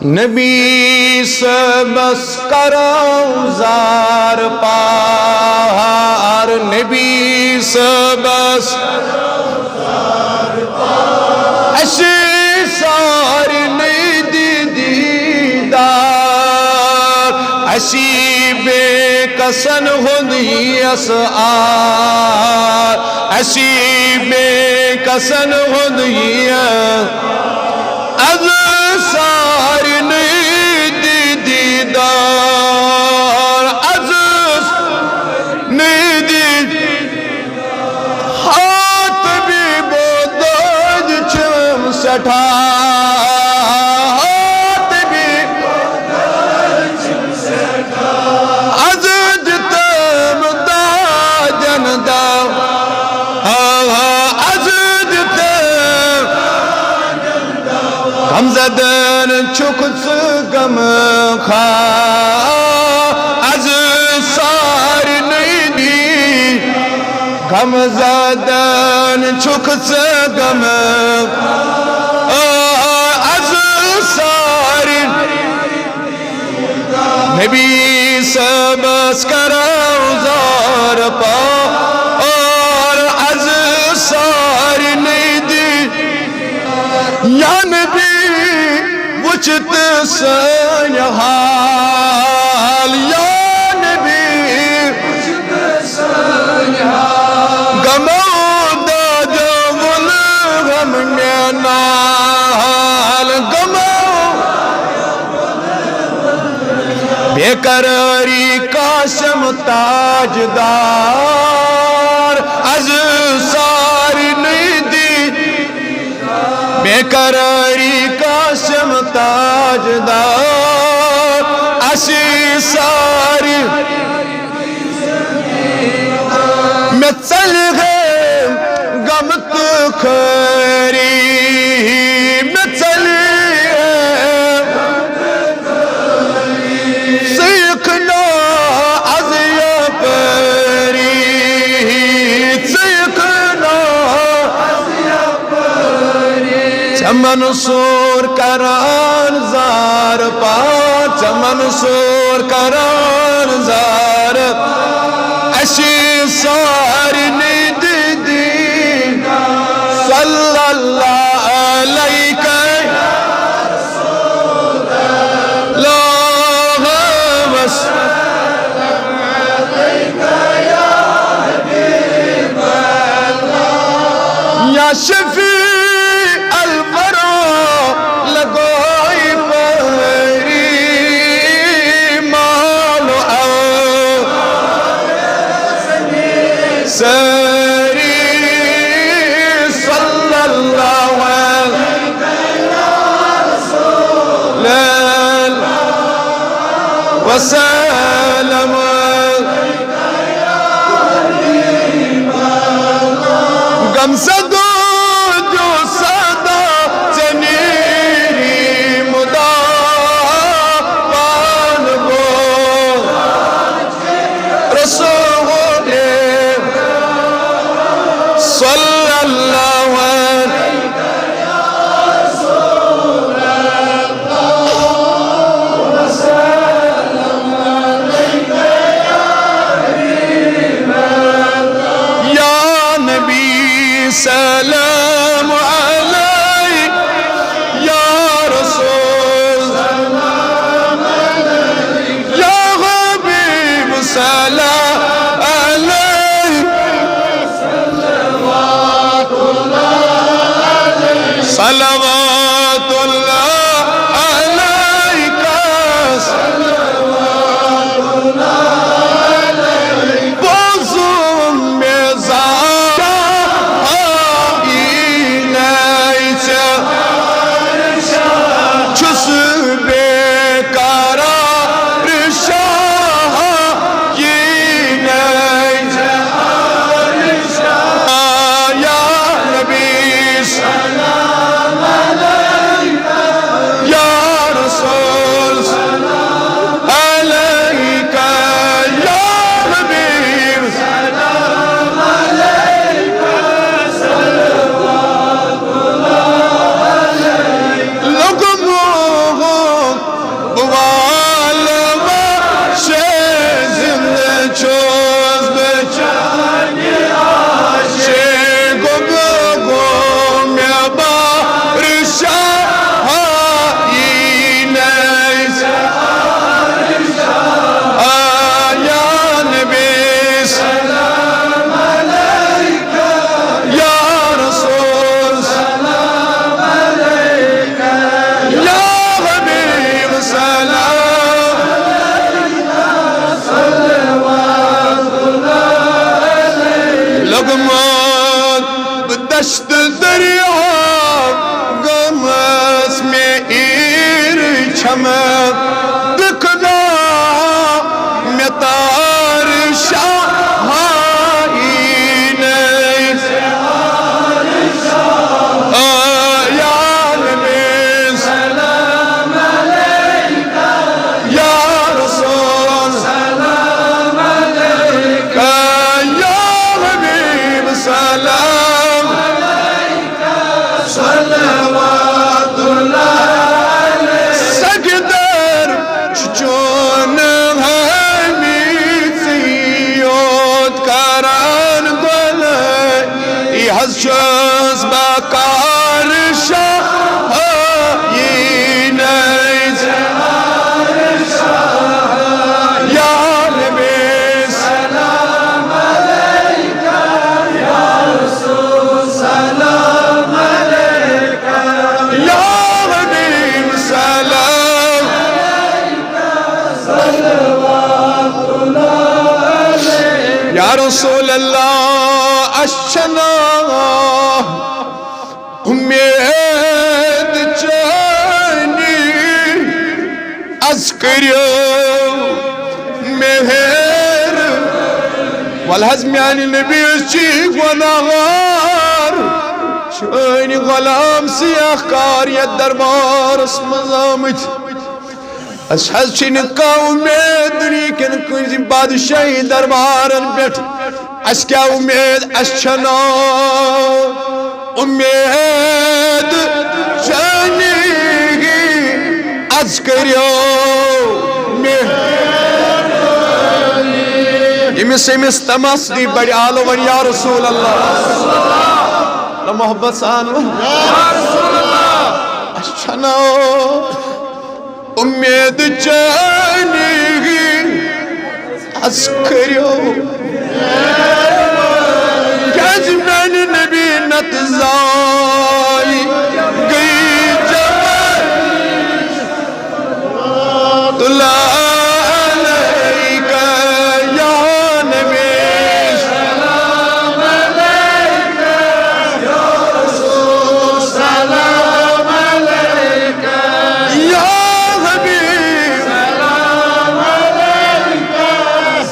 नबी से बस करो जार पार, नबी से बस ऐसी सारी नहीं दीदार, ऐसी बेकसन होनी असआर, ऐसी बेकसन होनी अज सारी नहीं दीदार, अज नहीं दी हाथ भी बोदज छम सठा, हाथ भी अज जितम दा जनदा, अज जितम हमजदन चुक गम खा, अज सारी नहीं दी हमजदन चुक गम, अज सारी नबी से बस करो जार पा, और अज सारी नहीं दी या नबी वुचत सन हाल, या नबी वुचत सन हाल, गमो दादा मुल गम नाल, गमो बेकरारी काशम ताजदार, अज सारी नहीं दी बेकरारी काशम ताजदार, असी सारी में चल गए गमत खरी, में चल सीखना अज़िया परी, सीखना चमन सोर करान जार पा, चमन सोर करान जार ऐसी सारी निद दी सल्लल्लाहु अलैहि वसल्लम या शफी सरी सल्लल्लाहु अलैहि वसल्लम, गम सदो जो सदा चनीरी मुदा पान गो रसूल सल्लल्लाहु अलैहि वसल्लम, या नबी सलाम अलैहि या रसूल सलाम अलैहि या हबीब सलाम अलैहि सलवातुल्लाह अलैका सलवातुल्लाह अलैका बोज़ुम में ज़ारा इनैचा चुस बेकरार शाह इनैचा या नबी सलाम या रसूल अल्लाह अशना उम्मीद चानी अज करियो मेहर वलहज म्यानी नबी ची गुनाहगार शानी गुलाम सियाहकार ये दरबार मजामत अस का उम्मीद दुनिया के कुछ बादशाही दरबार पे अस क्या उम्मीद अशना उम्मीद जानी अज करियो इमिस इमिस तमस दी बड़ी आलो वन या रसूल अल्लाह मोहब्बत सान अशना उम्मीद जानी अज करियो जजमन नबी नत जाई गई जवान तुला अलैका या नबी सलाम अलैका या रसूल सलाम अलैका या हबीब सलाम अलैका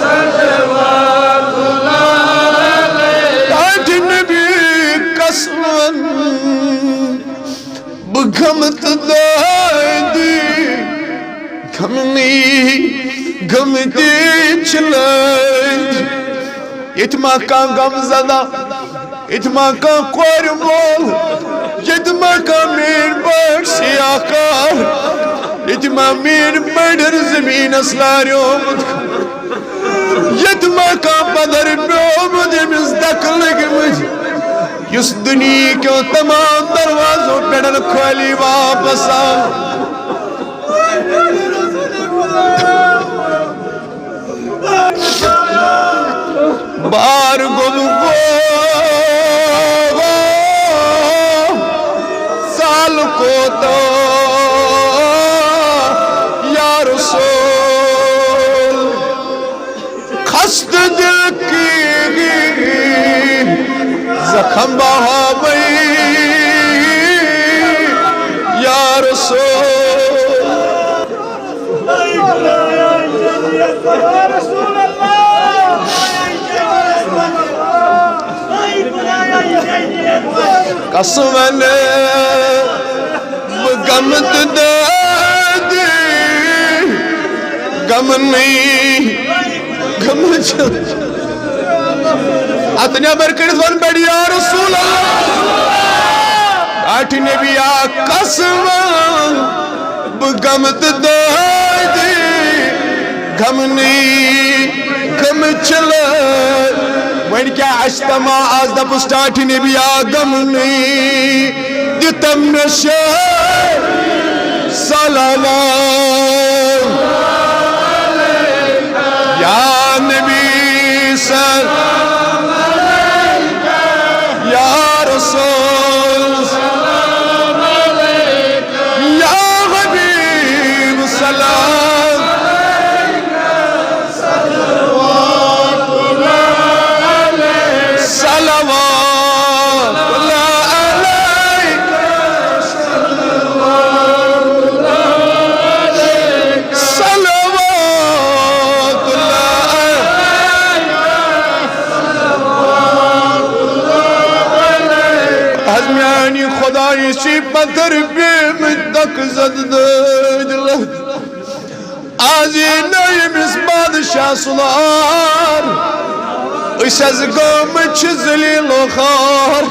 सल्लल्लाहु नबी कसमन बगमत दादी गमती चलज इतमा का गम ज़दा इतमा का कोर मोल इतमा का मीर बख्शी आकार इतमा मीर मर्डर ज़मीन असलारियो इतमा का बदर ब्योमुद इमिस दखल लगी इस दुनिया के तमाम दरवाजों पे खोली वापस आओ बार गुम साल को तो या रसूल खस्त दिल की जख्म बहावई या रसूल कसमन गमत दादी गम नहीं गम अतने बरकत वन बढ़िया रसूल आठ नबिया कसमन गमत दादी गम नहीं गम चल वन क्या अश्तमा आज दप स्टार्ट नबिया गम नहीं दितम नशे सल्लल्लाहु या नबी सल्लल्लाहु अलैका या रसूल सल्लल्लाहु अलैका या हबीब सलाम अलैका पत्थर पे तक जद आज नयमिस बादशाह सुनार गम जलीलो खार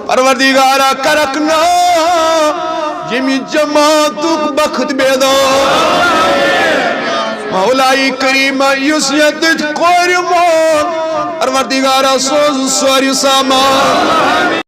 परवरदिगारा करकना यमि जमातुक बख्त बेदार मौलाई करीमा युस यदित कोर मोल परवरदिगारा सोज सोरी सामान